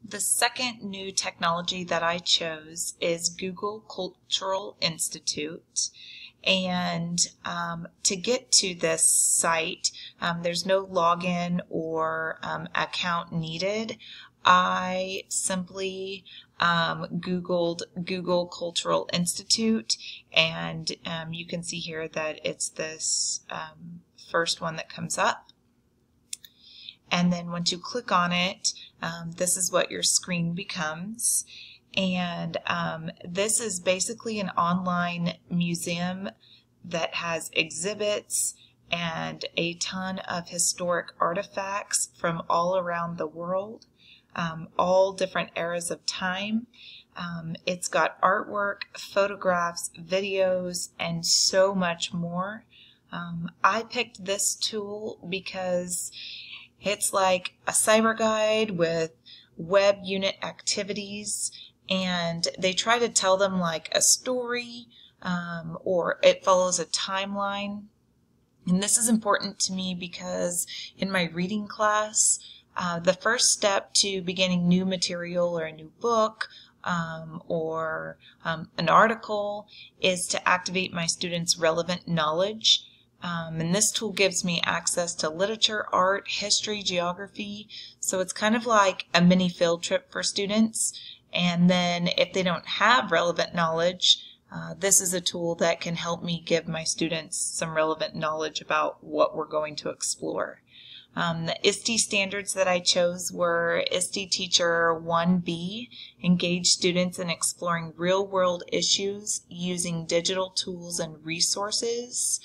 The second new technology that I chose is Google Cultural Institute. And to get to this site, there's no login or account needed. I simply Googled Google Cultural Institute, and you can see here that it's this first one that comes up. And then once you click on it, this is what your screen becomes. And this is basically an online museum that has exhibits and a ton of historic artifacts from all around the world, all different eras of time. It's got artwork, photographs, videos, and so much more. I picked this tool because it's like a cyber guide with web unit activities, and they try to tell them like a story, or it follows a timeline. And this is important to me because in my reading class, the first step to beginning new material or a new book or an article is to activate my students' relevant knowledge. And this tool gives me access to literature, art, history, geography. So it's kind of like a mini field trip for students. And then if they don't have relevant knowledge, this is a tool that can help me give my students some relevant knowledge about what we're going to explore. The ISTE standards that I chose were ISTE Teacher 1B, engage students in exploring real-world issues using digital tools and resources,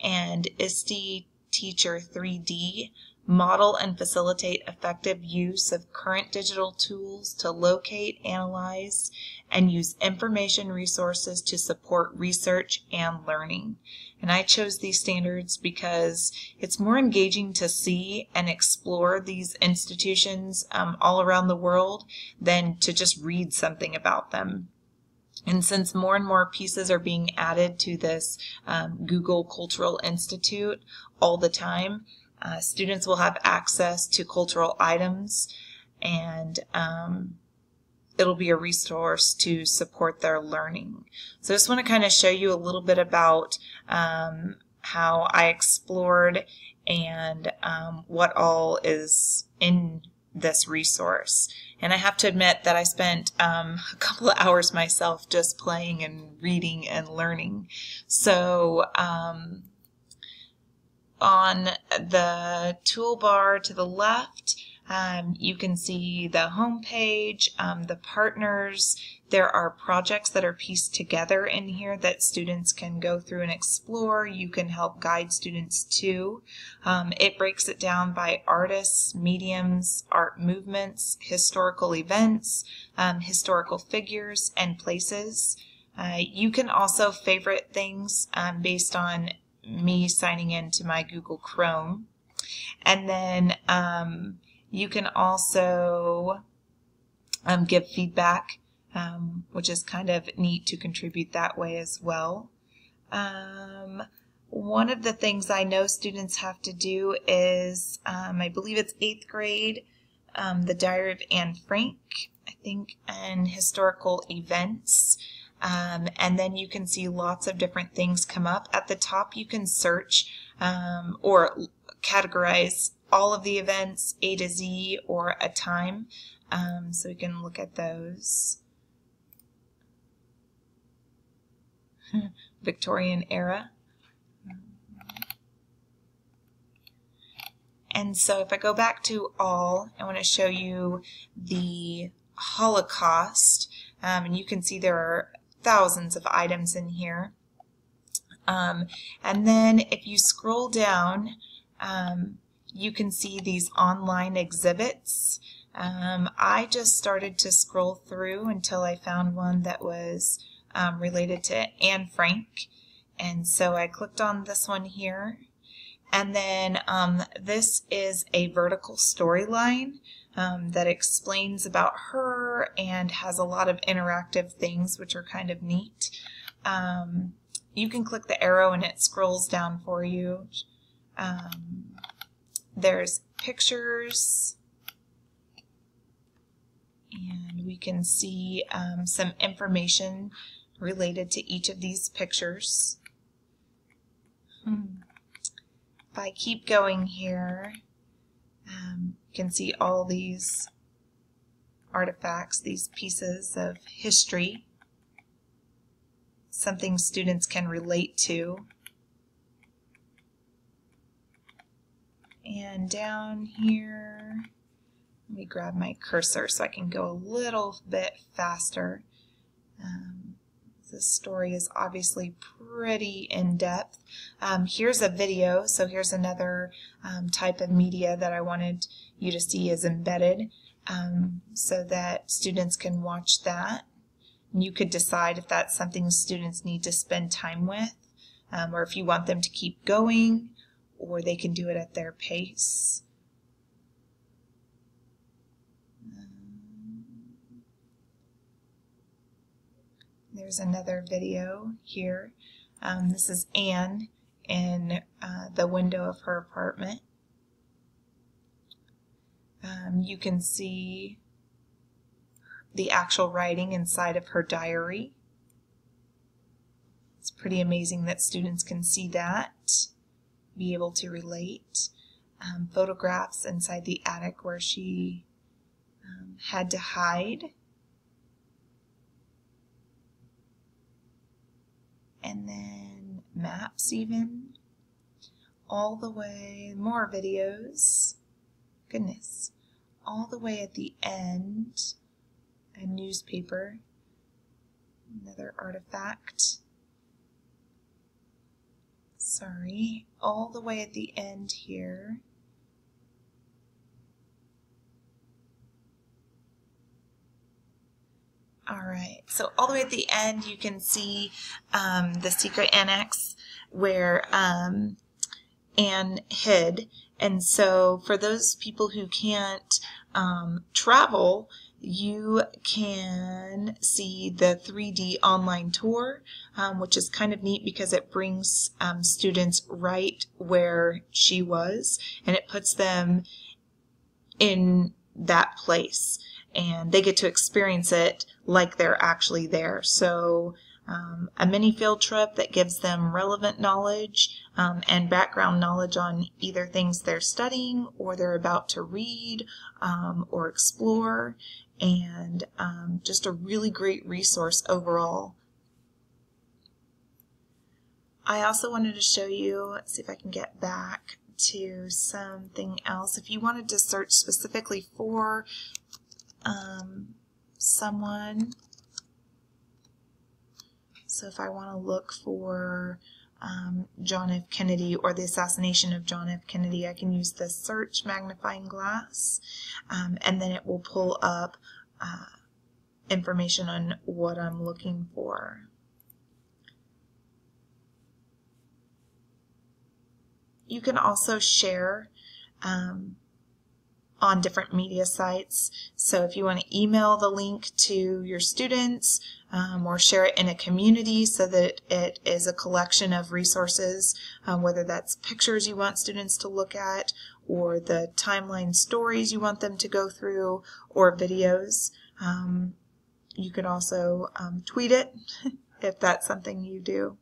and ISTE Teacher 3D, model and facilitate effective use of current digital tools to locate, analyze, and use information resources to support research and learning. And I chose these standards because it's more engaging to see and explore these institutions all around the world than to just read something about them. And since more and more pieces are being added to this Google Cultural Institute all the time, students will have access to cultural items, and it'll be a resource to support their learning. So I just want to kind of show you a little bit about how I explored and what all is in this resource. And I have to admit that I spent a couple of hours myself just playing and reading and learning. So on the toolbar to the left, you can see the home page, the partners. There are projects that are pieced together in here that students can go through and explore. You can help guide students too. It breaks it down by artists, mediums, art movements, historical events, historical figures, and places. You can also favorite things based on me signing into my Google Chrome. And then you can also give feedback, which is kind of neat to contribute that way as well. One of the things I know students have to do is, I believe it's 8th grade, the Diary of Anne Frank, I think, and historical events. And then you can see lots of different things come up. At the top you can search or categorize all of the events, A to Z, or a time. So we can look at those. Victorian era. And so if I go back to all, I want to show you the Holocaust. And you can see there are thousands of items in here. And then if you scroll down, you can see these online exhibits. I just started to scroll through until I found one that was related to Anne Frank. And so I clicked on this one here. And then this is a vertical storyline that explains about her and has a lot of interactive things, which are kind of neat. You can click the arrow and it scrolls down for you. There's pictures, And we can see some information related to each of these pictures. If I keep going here, you can see all these artifacts, these pieces of history, something students can relate to. And down here, let me grab my cursor so I can go a little bit faster. This story is obviously pretty in-depth. Here's a video, so here's another type of media that I wanted you to see is embedded, so that students can watch that. And you could decide if that's something students need to spend time with, or if you want them to keep going, or they can do it at their pace. There's another video here. This is Anne in the window of her apartment. You can see the actual writing inside of her diary. It's pretty amazing that students can see that, be able to relate. Photographs inside the attic where she had to hide. And then maps even. All the way, more videos. Goodness. All the way at the end, a newspaper. Another artifact. Sorry. All the way at the end here. Alright, so all the way at the end you can see the secret annex where Anne hid. And so for those people who can't travel, you can see the 3D online tour, which is kind of neat because it brings students right where she was, and it puts them in that place. And they get to experience it like they're actually there. So a mini field trip that gives them relevant knowledge and background knowledge on either things they're studying or they're about to read or explore, and just a really great resource overall. I also wanted to show you, let's see if I can get back to something else. If you wanted to search specifically for someone, so if I want to look for John F. Kennedy or the assassination of John F. Kennedy, I can use the search magnifying glass, and then it will pull up information on what I'm looking for. You can also share on different media sites. So if you want to email the link to your students or share it in a community so that it is a collection of resources, whether that's pictures you want students to look at or the timeline stories you want them to go through or videos. You could also tweet it if that's something you do.